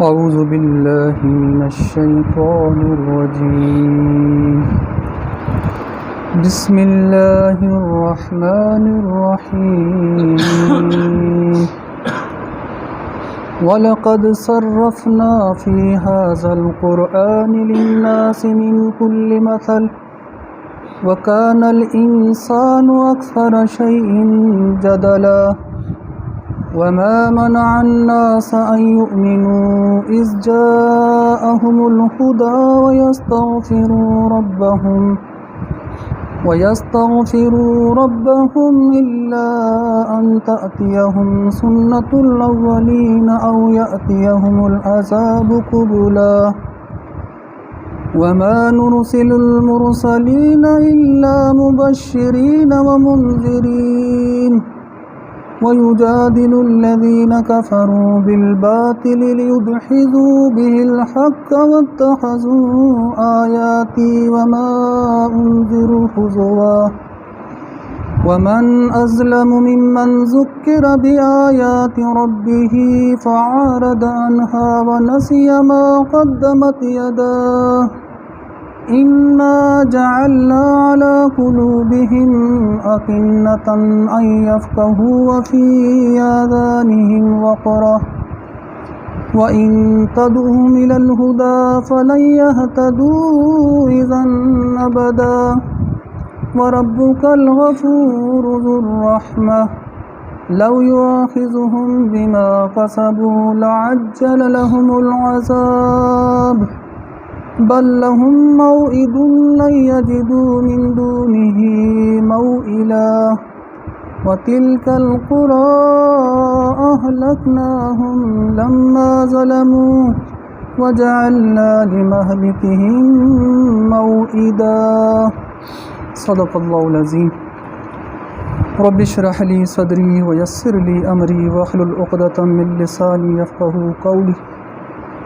أعوذ بالله من الشيطان الرجيم بسم الله الرحمن الرحيم وَلَقَدْ صَرَّفْنَا فِي هَذَا الْقُرْآنِ لِلنَّاسِ مِنْ كُلِّ مَثَلٍ وَكَانَ الْإِنسَانُ أَكْثَرَ شَيْءٍ جَدَلًا وَمَا مَنَعَ النَّاسَ أَن يُؤْمِنُوا إِذْ جَاءَهُمُ الْهُدَى وَيَسْتَغْفِرُوا رَبَّهُمْ إِلَّا أَن تَأْتِيَهُمْ سُنَّةُ الْأَوَّلِينَ أَوْ يَأْتِيَهُمُ الْعَذَابُ قُبُلًا وَمَا نُرْسِلُ الْمُرْسَلِينَ إِلَّا مُبَشِّرِينَ وَمُنذِرِينَ وَيُجَادِلُ الَّذِينَ كَفَرُوا بِالْبَاطِلِ لِيُدْحِضُوا بِهِ الْحَقَّ وَاتَّخَذُوا آيَاتِي وَمَا أُنذِرُوا هُزُوًا وَمَنْ أَظْلَمُ مِمَّنْ ذُكِّرَ بِآيَاتِ رَبِّهِ فَأَعْرَضَ عَنْهَا وَنَسِيَ مَا قَدَّمَتْ يَدَاهُ إِنَّا جَعَلْنَا عَلَى قُلُوبِهِمْ أَكِنَّةً أَن يَفْقَهُوا وَفِي آذَانِهِمْ وَقْرٌ وَإِن تَدْعُهُمْ إِلَى الْهُدَى فَلَن يَهْتَدُوا إِذًا أَبَدًا وَرَبُّكَ الْغَفُورُ ذُو الرَّحْمَةِ لَوْ يُؤَاخِذُهُم بِمَا كَسَبُوا لَعَجَّلَ لَهُمُ الْعَذَابَ بل لهم موعد لن يجدوا من دونه موئلا وتلك القرى أهلكناهم لما ظلموا وجعلنا لمهلكهم موئدا صدق الله العظيم رب اشرح لي صدري ويسر لي أمري واحلل عقدة من لساني يفقهوا قولي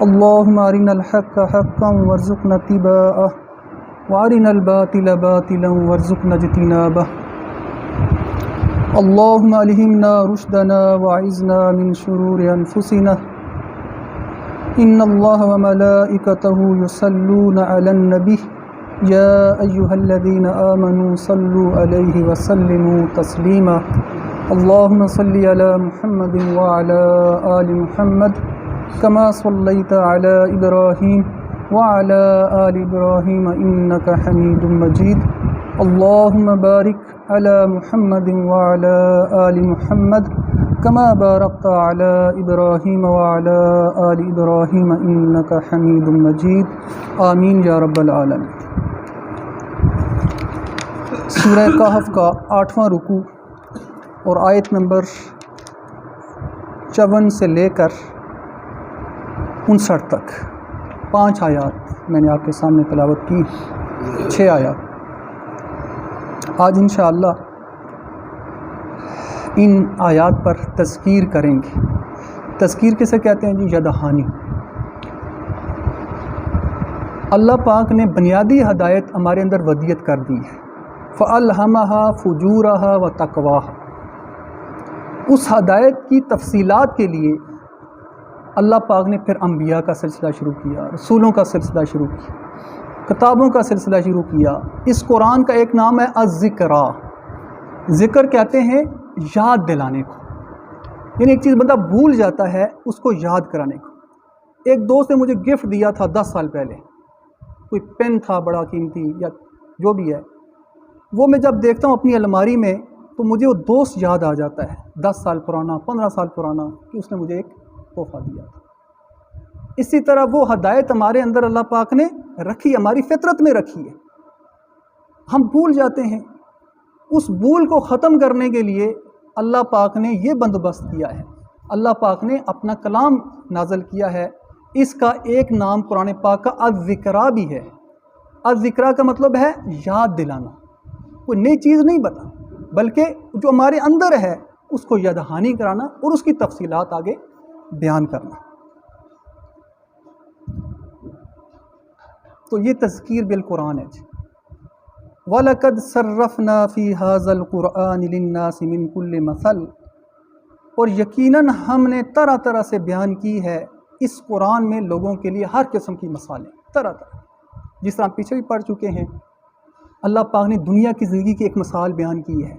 اللهم أرنا الحق حقا وارزقنا اتباعه وأرنا الباطل باطلا وارزقنا اجتنابه اللهم ألهمنا رشدنا وأعذنا من شرور أنفسنا إن الله وملائكته يصلون على النبي يا أيها الذين آمنوا صلوا عليه وسلموا تسليما اللهم صل على محمد وعلى آل محمد كما صليت على إبراهيم وعلى آل إبراهيم إنك حميد مجيد اللهم بارك على محمد وعلى آل محمد كما باركت على إبراهيم وعلى آل إبراهيم إنك حميد مجيد آمین یا رب العالمین۔ سورہ کہف کا 8واں رکوع اور آیت نمبر 54 سے لے کر 59 تک 5 آیات میں نے آپ کے سامنے تلاوت کی، 6 آیات۔ آج انشاءاللہ ان آیات پر تذکیر کریں گے۔ تذکیر کسے کہتے ہیں جی؟ یدہانی۔ اللہ پاک نے بنیادی ہدایت ہمارے اندر ودیت کر دی ہے، فَأَلْهَمَهَا فُجُورَهَا وَتَقْوَاهَا۔ اس ہدایت کی تفصیلات کے لیے اللہ پاک نے پھر انبیاء کا سلسلہ شروع کیا، رسولوں کا سلسلہ شروع کیا، کتابوں کا سلسلہ شروع کیا۔ اس قرآن کا ایک نام ہے الذکرہ۔ ذکر کہتے ہیں یاد دلانے کو، یعنی ایک چیز بندہ بھول جاتا ہے اس کو یاد کرانے کو۔ ایک دوست نے مجھے گفٹ دیا تھا 10 سال پہلے، کوئی پین تھا بڑا قیمتی یا جو بھی ہے، وہ میں جب دیکھتا ہوں اپنی الماری میں تو مجھے وہ دوست یاد آ جاتا ہے، 10 سال پرانا، 15 سال پرانا، کہ اس نے مجھے ایک تحفہ دیا تھا۔ اسی طرح وہ ہدایت ہمارے اندر اللہ پاک نے رکھی، ہماری فطرت میں رکھی ہے، ہم بھول جاتے ہیں۔ اس بھول کو ختم کرنے کے لیے اللہ پاک نے یہ بندوبست کیا ہے، اللہ پاک نے اپنا کلام نازل کیا ہے۔ اس کا ایک نام قرآن پاک کا الذکرہ بھی ہے۔ الذکرہ کا مطلب ہے یاد دلانا، کوئی نئی چیز نہیں بتا، بلکہ جو ہمارے اندر ہے اس کو یادہانی کرانا اور اس کی تفصیلات آگے بیان کرنا۔ تو یہ تذکیر بالقرآن ہے جی۔ وَلَقَدْ صَرَّفْنَا فِي هَذَا الْقُرْآنِ لِلنَّاسِ مِنْ كُلِّ مَثَلٍ، اور یقیناً ہم نے طرح طرح سے بیان کی ہے اس قرآن میں لوگوں کے لیے ہر قسم کی مثالیں طرح طرح، جس طرح پیچھے بھی پڑھ چکے ہیں۔ اللہ پاک نے دنیا کی زندگی کی ایک مثال بیان کی ہے،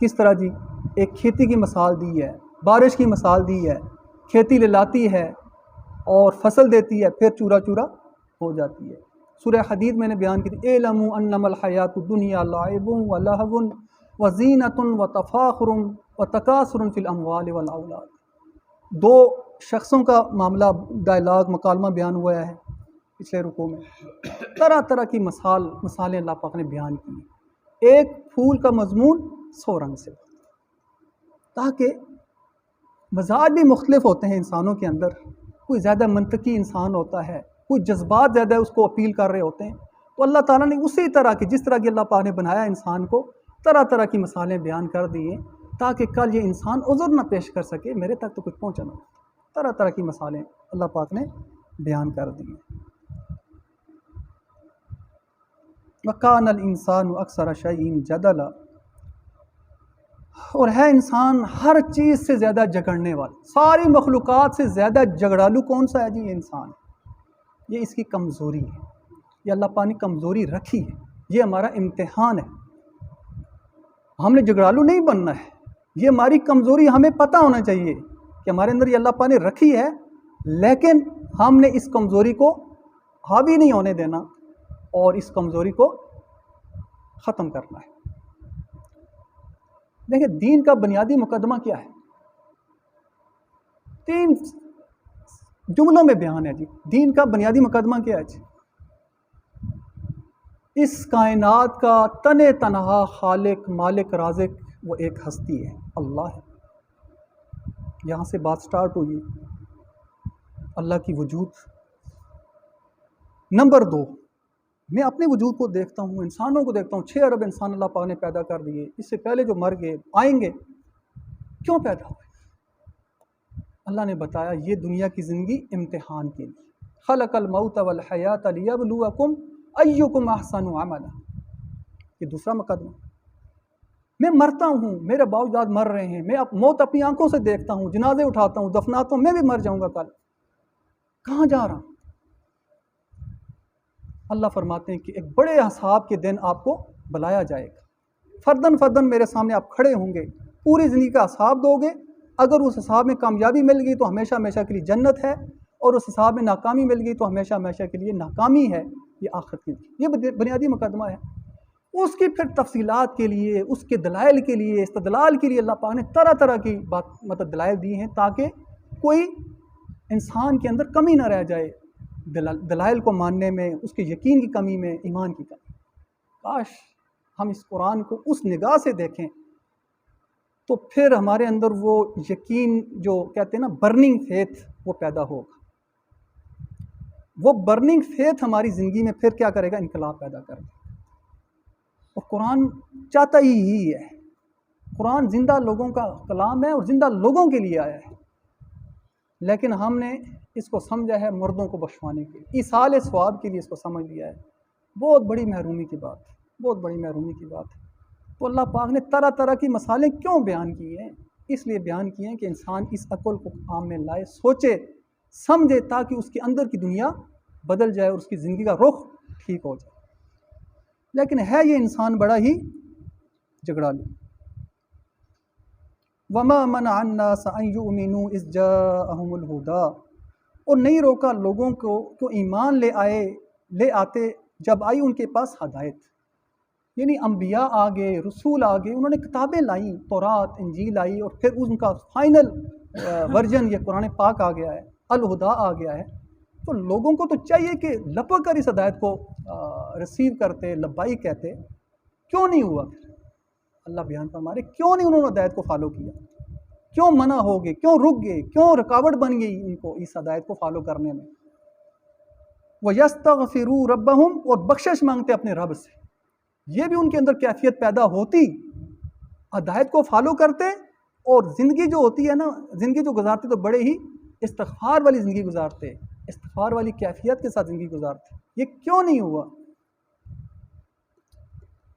کس طرح جی؟ ایک کھیتی کی مثال دی ہے، بارش کی مثال دی ہے، کھیتی للاتی ہے اور فصل دیتی ہے، پھر چورا چورا ہو جاتی ہے۔ سورہ حدید میں نے بیان کی تھی، اعلموا انما الحیات الدنیا لعب و لہو و زینۃ و تفاخر و تکاثر فی الاموال والاولاد۔ دو شخصوں کا معاملہ، ڈائلاگ، مکالمہ بیان ہوا ہے پچھلے رکوع میں۔ طرح طرح کی مثالیں اللہ پاک نے بیان کی۔ ایک پھول کا مضمون 100 رنگ سے، تاکہ مزاج بھی مختلف ہوتے ہیں انسانوں کے اندر، کوئی زیادہ منطقی انسان ہوتا ہے، کوئی جذبات زیادہ اس کو اپیل کر رہے ہوتے ہیں، تو اللہ تعالیٰ نے اسی طرح کی، جس طرح کی اللہ پاک نے بنایا انسان کو، طرح طرح کی مثالیں بیان کر دی ہیں، تاکہ کل یہ انسان عذر نہ پیش کر سکے میرے تک تو کچھ پہنچا نہ۔ طرح طرح کی مثالیں اللہ پاک نے بیان کر دی ہیں۔ وَكَانَ الْإِنسَانُ أَكْثَرَ شَيْءٍ جَدَلًا، اور ہے انسان ہر چیز سے زیادہ جھگڑنے والا، ساری مخلوقات سے زیادہ جھگڑالو کون سا ہے جی؟ یہ انسان ہے۔ یہ اس کی کمزوری ہے، یہ اللہ پاک نے کمزوری رکھی ہے، یہ ہمارا امتحان ہے۔ ہم نے جھگڑالو نہیں بننا ہے، یہ ہماری کمزوری ہمیں پتہ ہونا چاہیے کہ ہمارے اندر یہ اللہ پاک نے رکھی ہے، لیکن ہم نے اس کمزوری کو حاوی نہیں ہونے دینا اور اس کمزوری کو ختم کرنا ہے۔ دیکھیں دین کا بنیادی مقدمہ کیا ہے؟ 3 جملوں میں بیان ہے جی۔ دین کا بنیادی مقدمہ کیا ہے جی؟ اس کائنات کا تنے تنہا خالق، مالک، رازق وہ ایک ہستی ہے، اللہ ہے۔ یہاں سے بات سٹارٹ ہوئی، اللہ کی وجود۔ نمبر 2، میں اپنے وجود کو دیکھتا ہوں، انسانوں کو دیکھتا ہوں، 6 ارب انسان اللہ پاک نے پیدا کر دیے، اس سے پہلے جو مر گئے، آئیں گے، کیوں پیدا ہوئے؟ اللہ نے بتایا یہ دنیا کی زندگی امتحان کے لیے۔ خلق الموت والحیات لیبلوکم ایکم احسن عملا، یہ دوسرا مقدمہ۔ میں مرتا ہوں، میرے باپ داد مر رہے ہیں، میں موت اپنی آنکھوں سے دیکھتا ہوں، جنازے اٹھاتا ہوں، دفناتا ہوں، میں بھی مر جاؤں گا کل، کہاں جا رہا ہوں؟ اللہ فرماتے ہیں کہ ایک بڑے حساب کے دن آپ کو بلایا جائے گا، فردن فردن میرے سامنے آپ کھڑے ہوں گے، پوری زندگی کا حساب دو گے۔ اگر اس حساب میں کامیابی مل گئی تو ہمیشہ ہمیشہ کے لیے جنت ہے، اور اس حساب میں ناکامی مل گئی تو ہمیشہ ہمیشہ کے لیے ناکامی ہے، یہ آخرت کی۔ یہ بنیادی مقدمہ ہے۔ اس کی پھر تفصیلات کے لیے، اس کے دلائل کے لیے، استدلال کے لیے اللہ پاک نے طرح طرح کی دلائل دی ہیں، تاکہ کوئی انسان کے اندر کمی نہ رہ جائے، دلائل کو ماننے میں، اس کے یقین کی کمی میں، ایمان کی کمی۔ کاش ہم اس قرآن کو اس نگاہ سے دیکھیں تو پھر ہمارے اندر وہ یقین جو کہتے ہیں نا برننگ فیتھ، وہ پیدا ہوگا۔ وہ برننگ فیتھ ہماری زندگی میں پھر کیا کرے گا؟ انقلاب پیدا کرے گا۔ اور قرآن چاہتا ہی ہے، قرآن زندہ لوگوں کا کلام ہے اور زندہ لوگوں کے لیے آیا ہے، لیکن ہم نے اس کو سمجھا ہے مردوں کو بخشوانے کے لیے، ایصال ثواب کے لیے اس کو سمجھ لیا ہے۔ بہت بڑی محرومی کی بات ہے، بہت بڑی محرومی کی بات ہے۔ تو اللہ پاک نے طرح طرح کی مثالیں کیوں بیان کی ہیں؟ اس لیے بیان کی ہیں کہ انسان اس عقل کو کام میں لائے، سوچے سمجھے، تاکہ اس کے اندر کی دنیا بدل جائے اور اس کی زندگی کا رخ ٹھیک ہو جائے۔ لیکن ہے یہ انسان بڑا ہی جھگڑالو۔ وَمَا مَنَعَ النَّاسَ أَن يُؤْمِنُوا إِذْ جَاءَهُمُ الْهُدَىٰ، اور نہیں روکا لوگوں کو کہ ایمان لے آتے جب آئی ان کے پاس ہدایت، یعنی انبیاء آ گئے، رسول آ گئے، انہوں نے کتابیں لائیں، تورات، انجیل آئی، اور پھر ان کا فائنل ورژن یہ قرآن پاک آ گیا ہے، الہدا آ گیا ہے۔ تو لوگوں کو تو چاہیے کہ لپک کر اس ہدایت کو ریسیو کرتے، لبائی کہتے، کیوں نہیں ہوا؟ اللہ بیان فرما رہے کیوں نہیں انہوں نے ہدایت کو فالو کیا، کیوں منع ہو گئے، کیوں رک گئے، کیوں رکاوٹ بن گئی ان کو اس ہدایت کو فالو کرنے میں۔ وَيَسْتَغْفِرُوا رَبَّهُمْ، اور بخشش مانگتے اپنے رب سے۔ یہ بھی ان کے اندر کیفیت پیدا ہوتی، ہدایت کو فالو کرتے، اور زندگی جو ہوتی ہے نا، زندگی جو گزارتے تو بڑے ہی استغفار والی زندگی گزارتے، استغفار والی کیفیت کے ساتھ زندگی گزارتے۔ یہ کیوں نہیں ہوا؟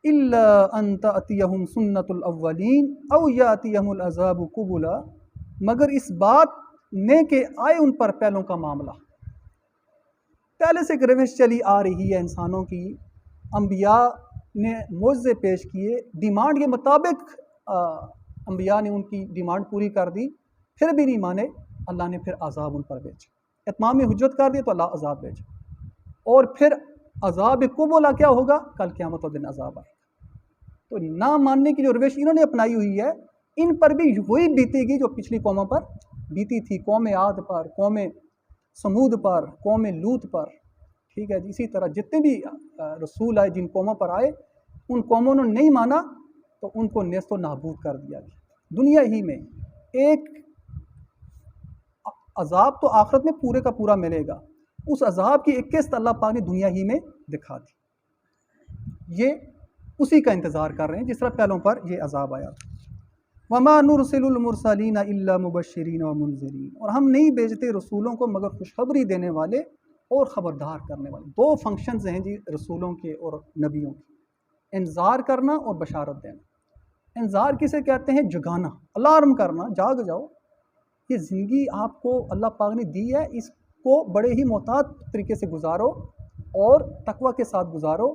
إِلَّا أَن تَأْتِيَهُمْ سُنَّةُ الْأَوَّلِينَ أَوْ يَأْتِيَهُمُ الْعَذَابُ قُبُلًا، مگر اس بات نے کہ آئے ان پر پہلوں کا معاملہ، پہلے سے ایک روش چلی آ رہی ہے انسانوں کی، انبیاء نے معجزے پیش کیے، ڈیمانڈ کے مطابق انبیاء نے ان کی ڈیمانڈ پوری کر دی، پھر بھی نہیں مانے، اللہ نے پھر عذاب ان پر بھیجا، اتمام حجت کر دی تو اللہ عذاب بھیجا، اور پھر عذاب قبولا کیا ہوگا؟ کل قیامت دن عذاب آئے گا۔ تو نہ ماننے کی جو روش انہوں نے اپنائی ہوئی ہے، ان پر بھی وہی بیتے گی جو پچھلی قوموں پر بیتی تھی، قوم عاد پر، قوم سمود پر، قوم لوط پر، ٹھیک ہے جی۔ اسی طرح جتنے بھی رسول آئے جن قوموں پر آئے، ان قوموں نے نہیں مانا تو ان کو نیست و نابود کر دیا گیا دنیا ہی میں۔ ایک عذاب تو آخرت میں پورے کا پورا ملے گا، اس عذاب کی ایک قسط اللہ پاک نے دنیا ہی میں دکھا دی، یہ اسی کا انتظار کر رہے ہیں جس طرح پہلوں پر یہ عذاب آیا۔ وَمَا نُرْسِلُ الْمُرْسَلِينَ إِلَّا مُبَشِّرِينَ وَمُنذِرِينَ، اور ہم نہیں بھیجتے رسولوں کو مگر خوشخبری دینے والے اور خبردار کرنے والے۔ دو فنکشنز ہیں جی رسولوں کے اور نبیوں کے، انذار کرنا اور بشارت دینا۔ انذار کسے کہتے ہیں؟ جگانا، الارم کرنا، جاگ جاؤ، یہ زندگی آپ کو اللہ پاک نے دی ہے، اس کو بڑے ہی محتاط طریقے سے گزارو اور تقوی کے ساتھ گزارو۔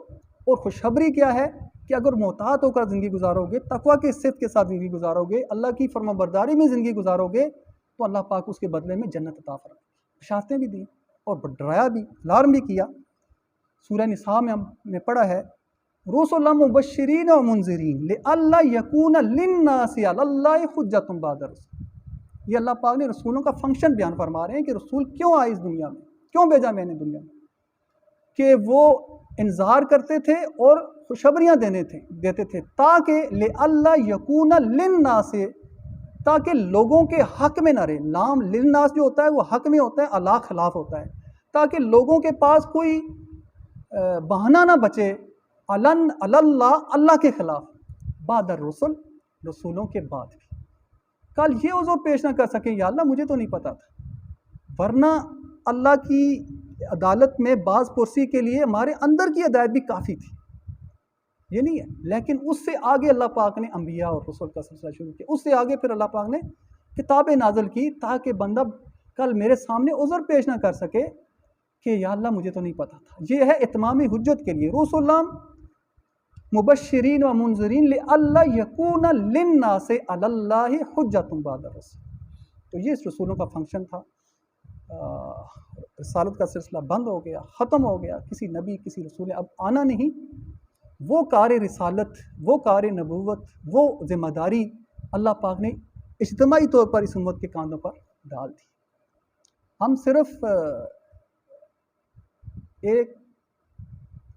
اور خوشخبری کیا ہے کہ اگر محتاط ہو کر زندگی گزارو گے، تقوی کے صدق کے ساتھ زندگی گزارو گے، اللہ کی فرما برداری میں زندگی گزارو گے تو اللہ پاک اس کے بدلے میں جنت عطا فرمائے گا۔ بشارتیں بھی دی اور ڈرایا بھی، الارم بھی کیا۔ سورہ نساء میں ہم نے پڑھا ہے رسلا مبشرین و منذرین لئلا یکون للناس علی اللہ حجۃ بعد الرسل۔ یہ اللہ پاک نے رسولوں کا فنکشن بیان فرما رہے ہیں کہ رسول کیوں آئے اس دنیا میں، کیوں بھیجا میں نے دنیا میں، کہ وہ انذار کرتے تھے اور خوشخبریاں دیتے تھے، تاکہ لئلا یکون للناس، تاکہ لوگوں کے حق میں نہ رہے۔ لام للناس جو ہوتا ہے وہ حق میں ہوتا ہے، اللہ خلاف ہوتا ہے، تاکہ لوگوں کے پاس کوئی بہانہ نہ بچے اللہ اللہ کے خلاف، بعد الرسل، رسولوں کے بعد بھی کل یہ عذر پیش نہ کر سکیں یا اللہ مجھے تو نہیں پتا تھا، ورنہ اللہ کی عدالت میں باز پرسی کے لیے ہمارے اندر کی ہدایت بھی کافی تھی، یہ نہیں ہے، لیکن اس سے آگے اللہ پاک نے انبیاء اور رسول کا سلسلہ شروع کیا، اس سے آگے پھر اللہ پاک نے کتابیں نازل کی تاکہ بندہ کل میرے سامنے عذر پیش نہ کر سکے کہ یا اللہ مجھے تو نہیں پتا تھا۔ یہ ہے اتمام حجت کے لیے، رسلا مبشرین و منذرین لئلا یکون للناس علی اللہ حجۃ بعد الرسل۔ تو یہ اس رسولوں کا فنکشن تھا۔ رسالت کا سلسلہ بند ہو گیا، ختم ہو گیا، کسی نبی کسی رسول نے اب آنا نہیں۔ وہ کار رسالت، وہ کار نبوت، وہ ذمہ داری اللہ پاک نے اجتماعی طور پر اس امت کے کاندھوں پر ڈال دی۔ ہم صرف ایک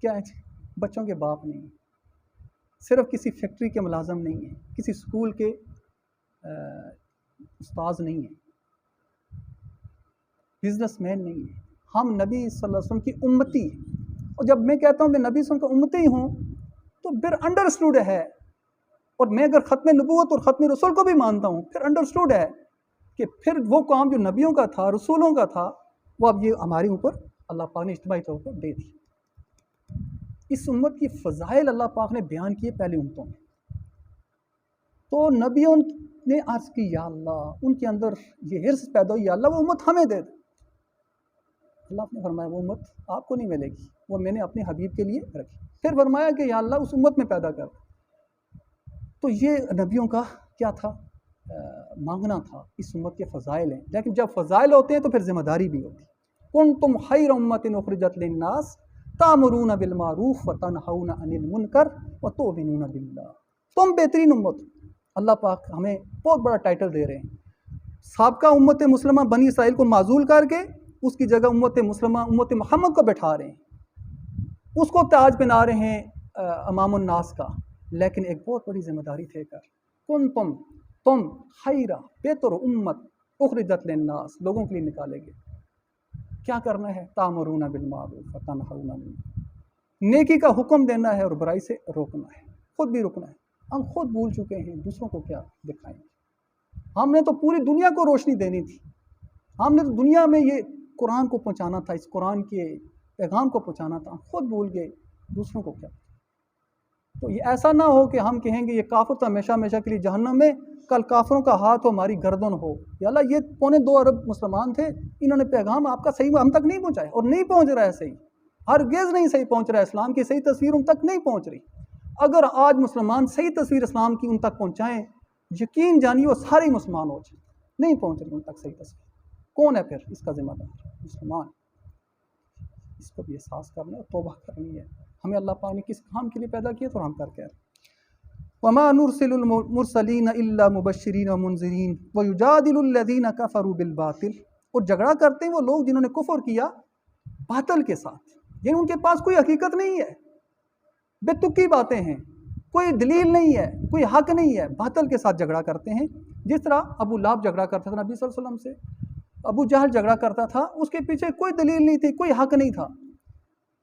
کیا ہے بچوں کے باپ نہیں ہیں، صرف کسی فیکٹری کے ملازم نہیں ہیں، کسی اسکول کے استاذ نہیں ہیں، بزنس مین نہیں ہیں، ہم نبی صلی اللہ علیہ وسلم کی امتی ہیں۔ اور جب میں کہتا ہوں میں نبی صلی اللہ علیہ وسلم کا امتی ہوں تو پھر انڈرسٹوڈ ہے، اور میں اگر ختم نبوت اور ختم رسول کو بھی مانتا ہوں پھر انڈرسٹوڈ ہے کہ پھر وہ کام جو نبیوں کا تھا، رسولوں کا تھا، وہ اب یہ ہمارے اوپر اللہ پاک نے اجتماعی طور پر دے دی۔ اس امت کی فضائل اللہ پاک نے بیان کیے پہلی امتوں میں، تو نبیوں نے عرض کی یا اللہ، ان کے اندر یہ حرص پیدا ہوئی یا اللہ وہ امت ہمیں دے دے۔ اللہ نے فرمایا وہ امت آپ کو نہیں ملے گی، وہ میں نے اپنے حبیب کے لیے رکھی۔ پھر فرمایا کہ یا اللہ اس امت میں پیدا کر۔ تو یہ نبیوں کا کیا تھا؟ مانگنا تھا، اس امت کے فضائل ہیں، لیکن جب فضائل ہوتے ہیں تو پھر ذمہ داری بھی ہوتی ہے۔ کنتم خیر امۃ اخرجت للناس تأمرون بالمعروف وتنہون عن المنکر وتؤمنون باللہ۔ تم بہترین امت، اللہ پاک ہمیں بہت بڑا ٹائٹل دے رہے ہیں۔ سابقہ امت مسلمہ بنی اسرائیل کو معزول کر کے اس کی جگہ امت مسلمہ امت محمد کو بٹھا رہے ہیں، اس کو تاج پہنا رہے ہیں امام الناس کا، لیکن ایک بہت بڑی ذمہ داری تھے کر تم خیرہ بہتر امت اخرجت للناس، لوگوں کے لیے نکالے گئے، کیا کرنا ہے؟ تامرون بالمعروف وتنہون عن المنکر، نیکی کا حکم دینا ہے اور برائی سے روکنا ہے، خود بھی رکنا ہے۔ ہم خود بھول چکے ہیں، دوسروں کو کیا دکھائیں گے؟ ہم نے تو پوری دنیا کو روشنی دینی تھی، ہم نے تو دنیا میں یہ قرآن کو پہنچانا تھا، اس قرآن کے پیغام کو پہنچانا تھا، خود بھول گئے، دوسروں کو کیا؟ تو یہ ایسا نہ ہو کہ ہم کہیں گے یہ کافر تو ہمیشہ ہمیشہ کے لیے جہنم میں، کل کافروں کا ہاتھ ہو ہماری گردن ہو، یا اللہ یہ 2.25 ارب مسلمان تھے، انہوں نے پیغام آپ کا صحیح ہم تک نہیں پہنچایا، اور نہیں پہنچ رہا ہے صحیح، ہرگز نہیں صحیح پہنچ رہا ہے، اسلام کی صحیح تصویر ان تک نہیں پہنچ رہی۔ اگر آج مسلمان صحیح تصویر اسلام کی ان تک پہنچائیں، یقین جانیے وہ سارے مسلمان ہو جائیں، نہیں پہنچ رہی ان تک صحیح تصویر، کون ہے پھر اس کا ذمہ دار؟ مسلمان۔ اس کو بھی احساس کرنا ہے، توبہ کرنی ہے، ہمیں اللہ پاک نے کس کام کے لیے پیدا کیا تو ہم کر کے وَمَا نُرْسِلُ الْمُرْسَلِينَ إِلَّا مُبَشِّرِينَ وَمُنذِرِينَ وَيُجَادِلُ الَّذِينَ كَفَرُوا بِالْبَاطِلِ، اور جھگڑا کرتے ہیں وہ لوگ جنہوں نے کفر کیا باطل کے ساتھ، یعنی ان کے پاس کوئی حقیقت نہیں ہے، بے تکی باتیں ہیں، کوئی دلیل نہیں ہے، کوئی حق نہیں ہے، باطل کے ساتھ جھگڑا کرتے ہیں۔ جس طرح ابو لہب جھگڑا کرتا تھا نبی صلی اللہ علیہ وسلم سے، ابو جہل جھگڑا کرتا تھا، اس کے پیچھے کوئی دلیل نہیں تھی، کوئی حق نہیں تھا۔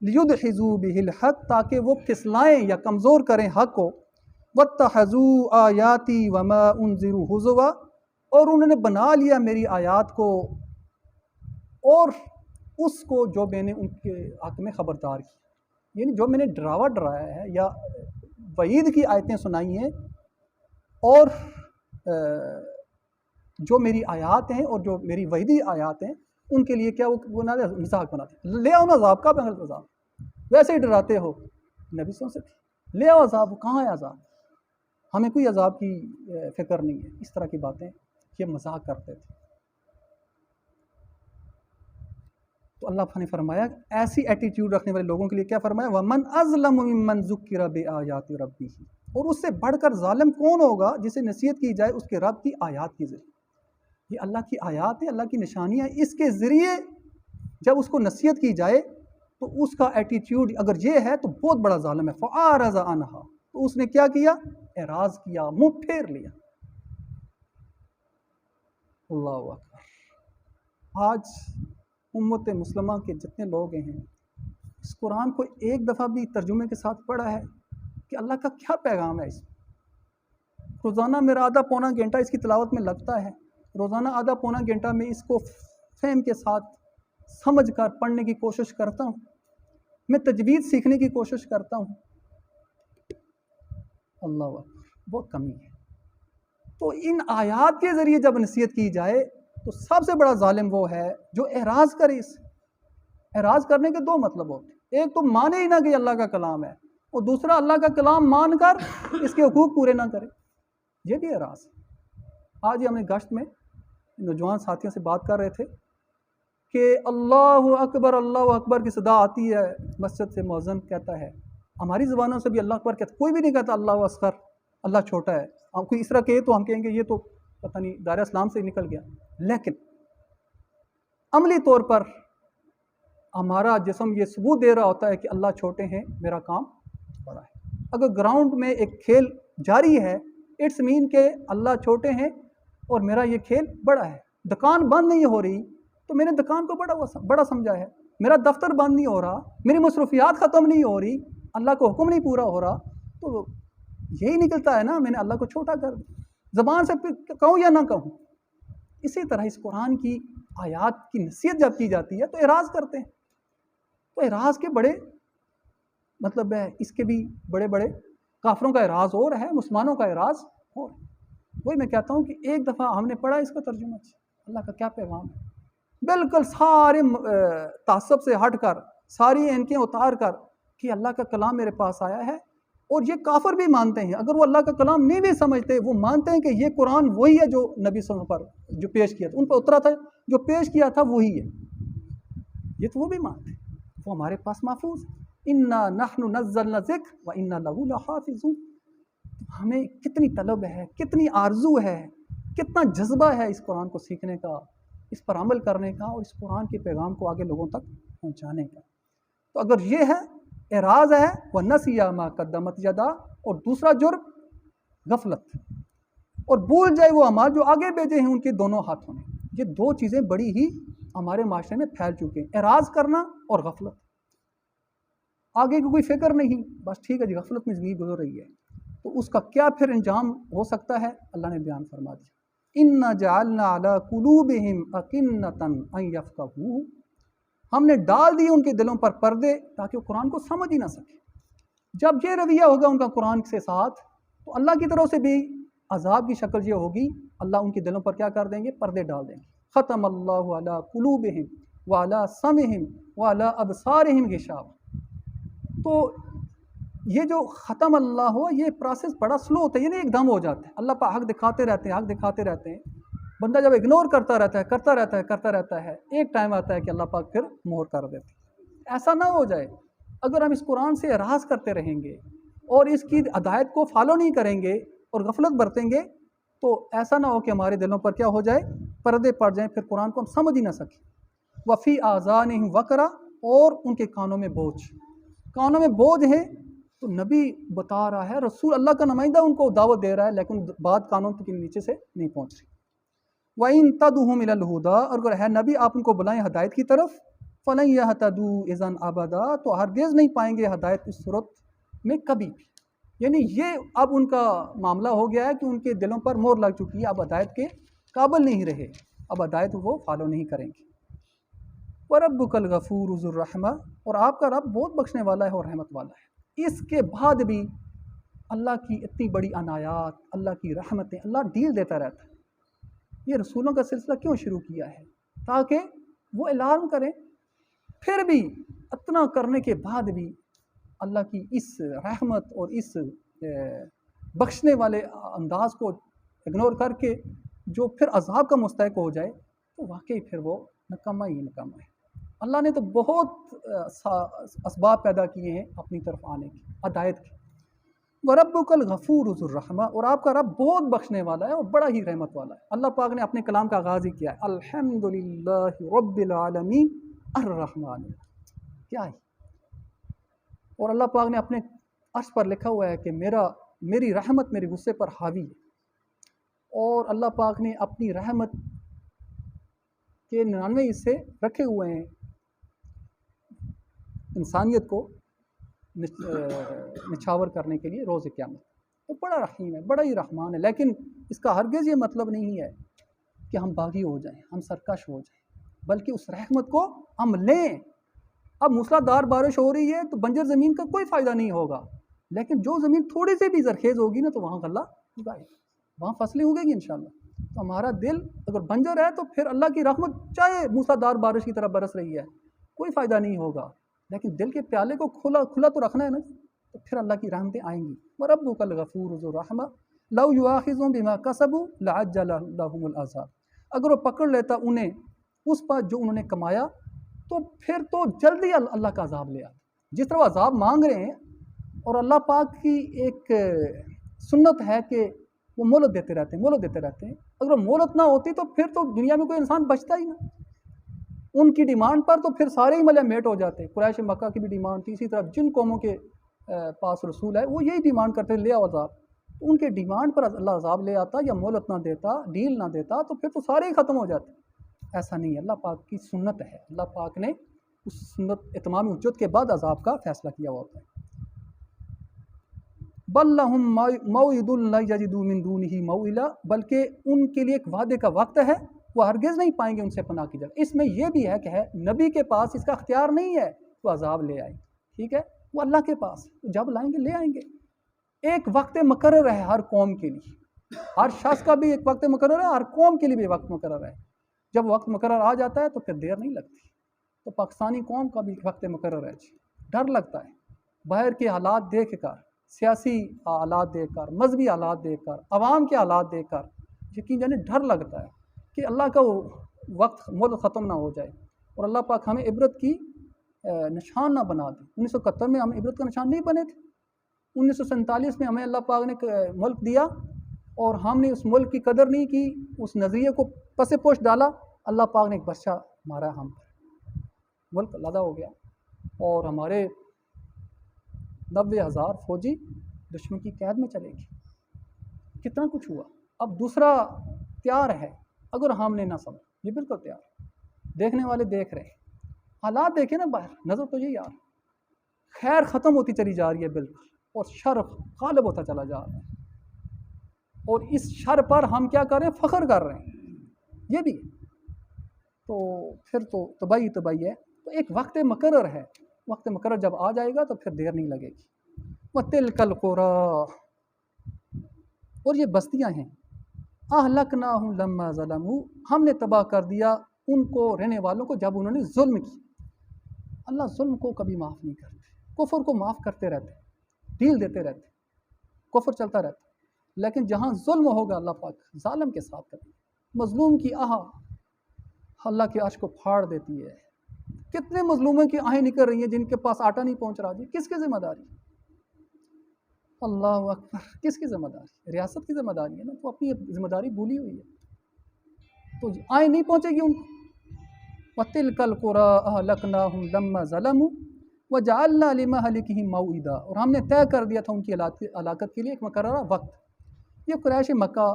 لِيُدْحِضُوا بِهِ الْحَقَّ، تاکہ وہ پھسلائیں یا کمزور کریں حق کو، وَاتَّخَذُوا آیَاتِي وَمَا أُنذِرُوا هُزُوًا، اور انہوں نے بنا لیا میری آیات کو اور اس کو جو میں نے ان کے حق میں خبردار کی، یعنی جو میں نے ڈراوا ڈرایا ہے یا وعید کی آیتیں سنائی ہیں، اور جو میری آیات ہیں اور جو میری وعیدی آیات ہیں ان کے لیے کیا وہ مذاق بناتے، لے آؤ نا عذاب، کا بغیر عذاب ویسے ہی ڈراتے ہو نبی صلی اللہ علیہ وسلم، لے آؤ عذاب، کہاں ہے عذاب، ہمیں کوئی عذاب کی فکر نہیں ہے، اس طرح کی باتیں یہ مذاق کرتے تھے۔ تو اللہ نے فرمایا ایسی ایٹیٹیوڈ رکھنے والے لوگوں کے لیے کیا فرمایا، وَمَنْ أَظْلَمُ مِمَّنْ ذُكِّرَ بِآيَاتِ رَبِّهِ، اور اس سے بڑھ کر ظالم کون ہوگا جسے نصیحت کی جائے اس کے رب کی آیات کے ذریعے۔ یہ اللہ کی آیات ہیں، اللہ کی نشانیاں، اس کے ذریعے جب اس کو نصیحت کی جائے تو اس کا ایٹیٹیوڈ اگر یہ ہے تو بہت بڑا ظالم ہے۔ فَأَعْرَضَ عَنْهَا، تو اس نے کیا کیا، اعراض کیا، منہ پھیر لیا۔ اللہ اکبر۔ آج امت مسلمہ کے جتنے لوگ ہیں اس قرآن کو ایک دفعہ بھی ترجمے کے ساتھ پڑھا ہے کہ اللہ کا کیا پیغام ہے اس میں؟ روزانہ میرا آدھا پونا گھنٹہ اس کی تلاوت میں لگتا ہے، روزانہ آدھا پونا گھنٹہ میں اس کو فہم کے ساتھ سمجھ کر پڑھنے کی کوشش کرتا ہوں، میں تجوید سیکھنے کی کوشش کرتا ہوں۔ اللہ اکبر، بہت کمی ہے۔ تو ان آیات کے ذریعے جب نصیحت کی جائے تو سب سے بڑا ظالم وہ ہے جو اعراض کرے۔ اس اعراض کرنے کے دو مطلب ہوتے ہیں، ایک تو مانے ہی نہ کہ اللہ کا کلام ہے، اور دوسرا اللہ کا کلام مان کر اس کے حقوق پورے نہ کرے، یہ بھی اعراض ہے۔ آج ہی ہم نے گشت میں نوجوان ساتھیوں سے بات کر رہے تھے کہ اللہ اکبر کی صدا آتی ہے مسجد سے، مؤذن کہتا ہے، ہماری زبانوں سے بھی اللہ اکبر کہتا، کوئی بھی نہیں کہتا اللہ اصغر، اللہ چھوٹا ہے، ہم کوئی اس طرح کہے تو ہم کہیں گے یہ تو پتہ نہیں دائرہ اسلام سے نکل گیا، لیکن عملی طور پر ہمارا جسم یہ ثبوت دے رہا ہوتا ہے کہ اللہ چھوٹے ہیں، میرا کام بڑا ہے۔ اگر گراؤنڈ میں ایک کھیل جاری ہے، اٹس مین کہ اللہ چھوٹے ہیں اور میرا یہ کھیل بڑا ہے۔ دکان بند نہیں ہو رہی تو میں نے دکان کو بڑا سمجھا ہے، میرا دفتر بند نہیں ہو رہا، میری مصروفیات ختم نہیں ہو رہی، اللہ کو حکم نہیں پورا ہو رہا، تو یہی نکلتا ہے نا میں نے اللہ کو چھوٹا کر دیا، زبان سے کہوں یا نہ کہوں۔ اسی طرح اس قرآن کی آیات کی نصیحت جب کی جاتی ہے تو اعراض کرتے ہیں، تو اعراض کے بڑے مطلب ہے، اس کے بھی بڑے بڑے کافروں کا اعراض اور ہے، مسلمانوں کا اعراض اور ہے۔ وہی میں کہتا ہوں کہ ایک دفعہ ہم نے پڑھا اس کا ترجمہ، اللہ کا کیا پیغام ہے، بالکل سارے تعصب سے ہٹ کر، ساری اینکیں اتار کر کہ اللہ کا کلام میرے پاس آیا ہے، اور یہ کافر بھی مانتے ہیں، اگر وہ اللہ کا کلام نہیں بھی سمجھتے وہ مانتے ہیں کہ یہ قرآن وہی ہے جو نبی صلی اللہ علیہ وسلم پر جو پیش کیا تھا، ان پر اترا تھا، جو پیش کیا تھا وہی ہے، یہ تو وہ بھی مانتے ہیں، وہ ہمارے پاس محفوظ ہے۔ اِنَّا نَحْنُ نَزَّلْنَا الذِّکْرَ وَإِنَّا لَهُ لَحَافِظُونَ، ہمیں کتنی طلب ہے، کتنی آرزو ہے، کتنا جذبہ ہے اس قرآن کو سیکھنے کا، اس پر عمل کرنے کا، اور اس قرآن کے پیغام کو آگے لوگوں تک پہنچانے کا۔ تو اگر یہ ہے اعراض ہے، وَنَسِيَ مَا قَدَّمَتْ يَدَاهُ، اور دوسرا جرم غفلت، اور بھول جائے وہ اعمال جو آگے بھیجے ہیں ان کے دونوں ہاتھوں نے۔ یہ دو چیزیں بڑی ہی ہمارے معاشرے میں پھیل چکے ہیں، اعراض کرنا اور غفلت، آگے کی کوئی فکر نہیں، بس ٹھیک ہے جی غفلت میں زندگی گزر رہی ہے۔ تو اس کا کیا پھر انجام ہو سکتا ہے، اللہ نے بیان فرما دیا، إِنَّا جَعَلْنَا عَلَىٰ قُلُوبِهِمْ أَكِنَّةً أَن يَفْقَهُوهُ، ہم نے ڈال دی ان کے دلوں پر پردے تاکہ وہ قرآن کو سمجھ ہی نہ سکے۔ جب یہ رویہ ہوگا ان کا قرآن کے ساتھ تو اللہ کی طرف سے بھی عذاب کی شکل یہ ہوگی، اللہ ان کے دلوں پر کیا کر دیں گے؟ پردے ڈال دیں گے. ختم اللہ علی قلوبہم وعلی سمعہم وعلی ابصارہم غشاوہ. تو یہ جو ختم اللہ ہو، یہ پروسیس بڑا سلو ہوتا ہے، یہ نہیں ایک دم ہو جاتا ہے. اللہ پاک حق دکھاتے رہتے ہیں، حق دکھاتے رہتے ہیں. بندہ جب اگنور کرتا رہتا ہے، ایک ٹائم آتا ہے کہ اللہ پاک پھر مہر کر دیتے ہیں. ایسا نہ ہو جائے. اگر ہم اس قرآن سے اعراض کرتے رہیں گے اور اس کی ہدایت کو فالو نہیں کریں گے اور غفلت برتیں گے تو ایسا نہ ہو کہ ہمارے دلوں پر کیا ہو جائے؟ پردے پڑ جائیں، پھر قرآن کو ہم سمجھ ہی نہ سکیں. وفی آذانہم وقرا، اور ان کے کانوں میں بوجھ. کانوں میں بوجھ ہے تو نبی بتا رہا ہے، رسول اللہ کا نمائندہ ان کو دعوت دے رہا ہے، لیکن بات قانون کے نیچے سے نہیں پہنچ رہی. وَإِن تَدْعُوهُمْ إِلَى الْهُدَىٰ، اور اگر ہے نبی آپ ان کو بلائیں ہدایت کی طرف، فَلَن يَهْتَدُوا إِذًا أَبَدًا، تو ہرگز نہیں پائیں گے ہدایت اس صورت میں کبھی بھی. یعنی یہ اب ان کا معاملہ ہو گیا ہے کہ ان کے دلوں پر مہر لگ چکی ہے، اب ہدایت کے قابل نہیں رہے، اب ہدایت وہ فالو نہیں کریں گے. وَرَبُّكَ الْغَفُورُ ذُو الرَّحْمَةِ، اور آپ کا رب بہت بخشنے والا ہے اور رحمت والا ہے. اس کے بعد بھی اللہ کی اتنی بڑی عنایات، اللہ کی رحمتیں، اللہ ڈیل دیتا رہتا ہے. یہ رسولوں کا سلسلہ کیوں شروع کیا ہے؟ تاکہ وہ الارم کریں. پھر بھی اتنا کرنے کے بعد بھی اللہ کی اس رحمت اور اس بخشنے والے انداز کو اگنور کر کے جو پھر عذاب کا مستحق ہو جائے تو واقعی پھر وہ نکما ہی نکما ہے. اللہ نے تو بہت اسباب پیدا کیے ہیں اپنی طرف آنے کی، ہدایت کی. وَرَبُّكَ الْغَفُورُ ذُو الرَّحْمَةِ، اور آپ کا رب بہت بخشنے والا ہے اور بڑا ہی رحمت والا ہے. اللہ پاک نے اپنے کلام کا آغاز ہی کیا ہے، الحمدللہ رب العالمین الرحمن. کیا ہے؟ اور اللہ پاک نے اپنے عرش پر لکھا ہوا ہے کہ میری رحمت میرے غصے پر حاوی ہے. اور اللہ پاک نے اپنی رحمت کے 99 حصے رکھے ہوئے ہیں انسانیت کو نچھاور کرنے کے لیے روز قیامت. وہ بڑا رحیم ہے، بڑا ہی رحمان ہے. لیکن اس کا ہرگز یہ مطلب نہیں ہے کہ ہم باغی ہو جائیں، ہم سرکش ہو جائیں، بلکہ اس رحمت کو ہم لیں. اب موسلا دھار بارش ہو رہی ہے تو بنجر زمین کا کوئی فائدہ نہیں ہوگا، لیکن جو زمین تھوڑی سی بھی زرخیز ہوگی نا تو وہاں غلہ اگائے، وہاں فصلیں اگے گی انشاءاللہ. تو ہمارا دل اگر بنجر ہے تو پھر اللہ کی رحمت چاہے موسلا دھار بارش کی طرح برس رہی ہے کوئی فائدہ نہیں ہوگا. لیکن دل کے پیالے کو کھلا تو رکھنا ہے نا، تو پھر اللہ کی رحمتیں آئیں گی. وَرَبُّكَ الْغَفُورُ ذُو الرَّحْمَةِ لَوْ يُؤَاخِذُهُم بِمَا كَسَبُوا لَعَجَّلَ لَهُمُ الْعَذَابَ، اگر وہ پکڑ لیتا انہیں اس پر جو انہوں نے کمایا تو پھر تو جلدی اللہ کا عذاب لے آتا. جس طرح وہ عذاب مانگ رہے ہیں، اور اللہ پاک کی ایک سنت ہے کہ وہ مہلت دیتے رہتے ہیں. اگر وہ مہلت نہ ہوتی تو پھر تو دنیا میں کوئی انسان بچتا ہی نہ. ان کی ڈیمانڈ پر تو پھر سارے ہی ملے میٹ ہو جاتے. قریش مکہ کی بھی ڈیمانڈ تھی، اسی طرح جن قوموں کے پاس رسول ہے وہ یہی ڈیمانڈ کرتے لے آؤ عذاب. تو ان کے ڈیمانڈ پر اللہ عذاب لے آتا یا مہلت نہ دیتا، ڈیل نہ دیتا، تو پھر تو سارے ہی ختم ہو جاتے. ایسا نہیں ہے، اللہ پاک کی سنت ہے. اللہ پاک نے اس سنت اتمام حجت کے بعد عذاب کا فیصلہ کیا ہوا ہوتا ہے. بل لہم موعد لا یجدوا من دونہ موئلا، بلکہ ان کے لیے ایک وعدے کا وقت ہے، وہ ہرگز نہیں پائیں گے ان سے پناہ کی جگہ. اس میں یہ بھی ہے کہ نبی کے پاس اس کا اختیار نہیں ہے وہ عذاب لے آئے. ٹھیک ہے، وہ اللہ کے پاس جب لائیں گے لے آئیں گے. ایک وقت مقرر ہے ہر قوم کے لیے، ہر شخص کا بھی ایک وقت مقرر ہے، ہر قوم کے لیے بھی وقت مقرر ہے. جب وقت مقرر آ جاتا ہے تو پھر دیر نہیں لگتی. تو پاکستانی قوم کا بھی وقت مقرر ہے. ڈر لگتا ہے باہر کے حالات دیکھ کر، سیاسی حالات دیکھ کر، مذہبی حالات دیکھ کر، عوام کے حالات دیکھ کر یقین جانے ڈر لگتا ہے کہ اللہ کا وہ وقت ملک ختم نہ ہو جائے اور اللہ پاک ہمیں عبرت کی نشان نہ بنا دے. 1971 میں ہم عبرت کا نشان نہیں بنے تھے. 1947 میں ہمیں اللہ پاک نے ملک دیا اور ہم نے اس ملک کی قدر نہیں کی، اس نظریے کو پس پوش ڈالا. اللہ پاک نے ایک برچہ مارا ہم پر، ملک علیحدہ ہو گیا اور ہمارے 90,000 فوجی دشمن کی قید میں چلے گی. کتنا کچھ ہوا. اب دوسرا تیار ہے اگر ہم نے نہ سمجھ، یہ بالکل تیار. دیکھنے والے دیکھ رہے ہیں، حالات دیکھیں نا باہر، نظر تو یہ یار خیر ختم ہوتی چلی جا رہی ہے بالکل، اور شر غالب ہوتا چلا جا رہا ہے. اور اس شر پر ہم کیا کر رہے ہیں؟ فخر کر رہے ہیں. یہ بھی تو پھر تو تباہی ہے. تو ایک وقت مقرر ہے، وقت مقرر جب آ جائے گا تو پھر دیر نہیں لگے گی. وَتِلْكَ الْقُرَىٰ، اور یہ بستیاں ہیں، اہلکناہم لما ظلموا، ہم نے تباہ کر دیا ان کو رہنے والوں کو جب انہوں نے ظلم کی۔ اللہ ظلم کو کبھی معاف نہیں کرتے، کفر کو معاف کرتے رہتے، ڈھیل دیتے رہتے، کفر چلتا رہتا، لیکن جہاں ظلم ہوگا اللہ پاک ظالم کے ساتھ کرتے، مظلوم کی آہ اللہ کے عرش کو پھاڑ دیتی ہے۔ کتنے مظلوموں کی آہیں نکل رہی ہیں جن کے پاس آٹا نہیں پہنچ رہا، جی کس کی ذمہ داری؟ اللہ اکبر، کس کی ذمہ داری؟ ریاست کی ذمہ داری ہے نا، تو اپنی ذمہ داری بھولی ہوئی ہے، تو آئیں نہیں پہنچے گی ان کو۔ وَتِلْكَ الْقُرَىٰ أَهْلَكْنَاهُمْ لَمَّا ظَلَمُوا وَجَعَلْنَا لِمَهْلِكِهِمْ مَوْعِدًا، اور ہم نے طے کر دیا تھا ان کی ہلاکت کے لیے ایک مقررہ وقت۔ یہ قریش مکہ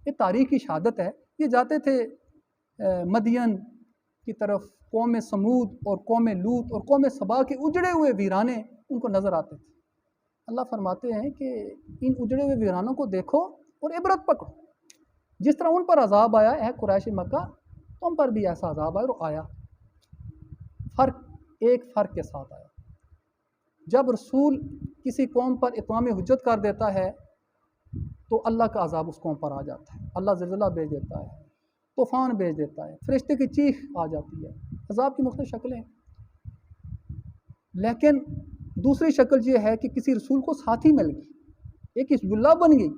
یہ تاریخی شہادت ہے، یہ جاتے تھے مدین کی طرف، قوم سمود اور قوم لوط اور قوم سبا کے اجڑے ہوئے ویرانے ان کو نظر آتے تھے۔ اللہ فرماتے ہیں کہ ان اجڑے ہوئے ویرانوں کو دیکھو اور عبرت پکڑو، جس طرح ان پر عذاب آیا ہے قریش مکہ، تم پر بھی ایسا عذاب آیا، اور آیا، ایک فرق کے ساتھ آیا۔ جب رسول کسی قوم پر اتمام حجت کر دیتا ہے تو اللہ کا عذاب اس قوم پر آ جاتا ہے، اللہ زلزلہ بھیج دیتا ہے، طوفان بھیج دیتا ہے، فرشتے کی چیخ آ جاتی ہے، عذاب کی مختلف شکلیں۔ لیکن دوسری شکل یہ ہے کہ کسی رسول کو ساتھی مل گئی، ایک حزب اللہ بن گئی،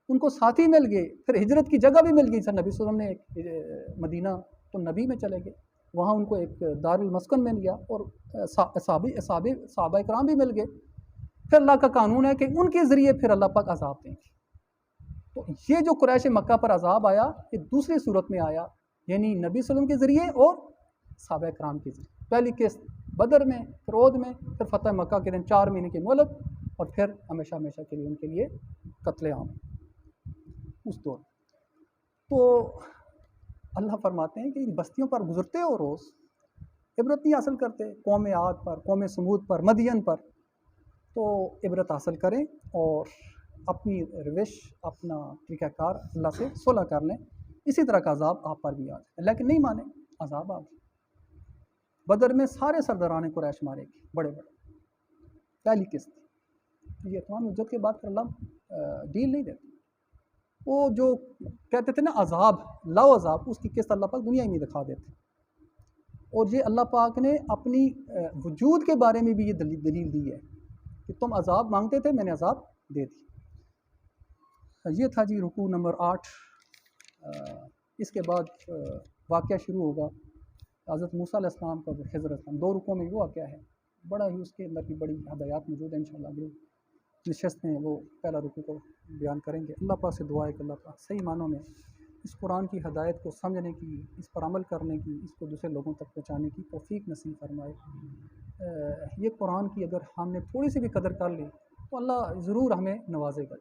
ان کو ساتھی مل گئے، پھر ہجرت کی جگہ بھی مل گئی، سر نبی صلی اللہ علیہ وسلم نے مدینہ تو نبی میں چلے گئے، وہاں ان کو ایک دار المسکن مل گیا، اور صحابہ کرام بھی مل گئے۔ پھر اللہ کا قانون ہے کہ ان کے ذریعے پھر اللہ پاک عذاب دیں گے۔ تو یہ جو قریش مکہ پر عذاب آیا، یہ دوسری صورت میں آیا، یعنی نبی صلی اللہ علیہ وسلم کے ذریعے اور صحابہ کرام کے ذریعے۔ پہلی قسط بدر میں، پھر عہد میں، پھر فتح مکہ کے دن 4 مہینے کی مہلت، اور پھر ہمیشہ ہمیشہ کے لیے ان کے لیے قتل عام اس دور۔ تو اللہ فرماتے ہیں کہ ان بستیوں پر گزرتے ہو روز، عبرت نہیں حاصل کرتے، قوم عاد پر، قوم سمود پر، مدین پر، تو عبرت حاصل کریں اور اپنی روش، اپنا طریقہ کار اللہ سے صلح کر لیں، اسی طرح کا عذاب آپ پر بھی آ جائے، لیکن نہیں مانیں، عذاب آ گیا۔ بدر میں سارے سرداران قریش مارے گئے، بڑے بڑے، پہلی قسط۔ یہ تمام حجت کے بعد پھر اللہ ڈیل نہیں دیتے، وہ جو کہتے تھے نا عذاب، لاؤ عذاب، اس کی قسط اللہ پاک دنیا میں دکھا دیتے۔ اور یہ اللہ پاک نے اپنی وجود کے بارے میں بھی یہ دلیل دی ہے کہ تم عذاب مانگتے تھے، میں نے عذاب دے دی۔ یہ تھا جی رکوع نمبر 8۔ اس کے بعد واقعہ شروع ہوگا حضرت موسیٰ علیہ السلام کا، خضر علیہ السلام، 2 رکوعوں میں وہ واقعہ ہے، بڑا ہی اس کے اندر بھی بڑی ہدایات موجود ہیں۔ انشاءاللہ اگلی نشست میں وہ پہلا رکوع کو بیان کریں گے۔ اللہ پاک سے دعا ہے کہ اللہ پاک صحیح معنوں میں اس قرآن کی ہدایت کو سمجھنے کی، اس پر عمل کرنے کی، اس کو دوسرے لوگوں تک پہنچانے کی توفیق نصیب فرمائے۔ یہ قرآن کی اگر ہم نے تھوڑی سی بھی قدر کر لی تو اللہ ضرور ہمیں نوازے گا۔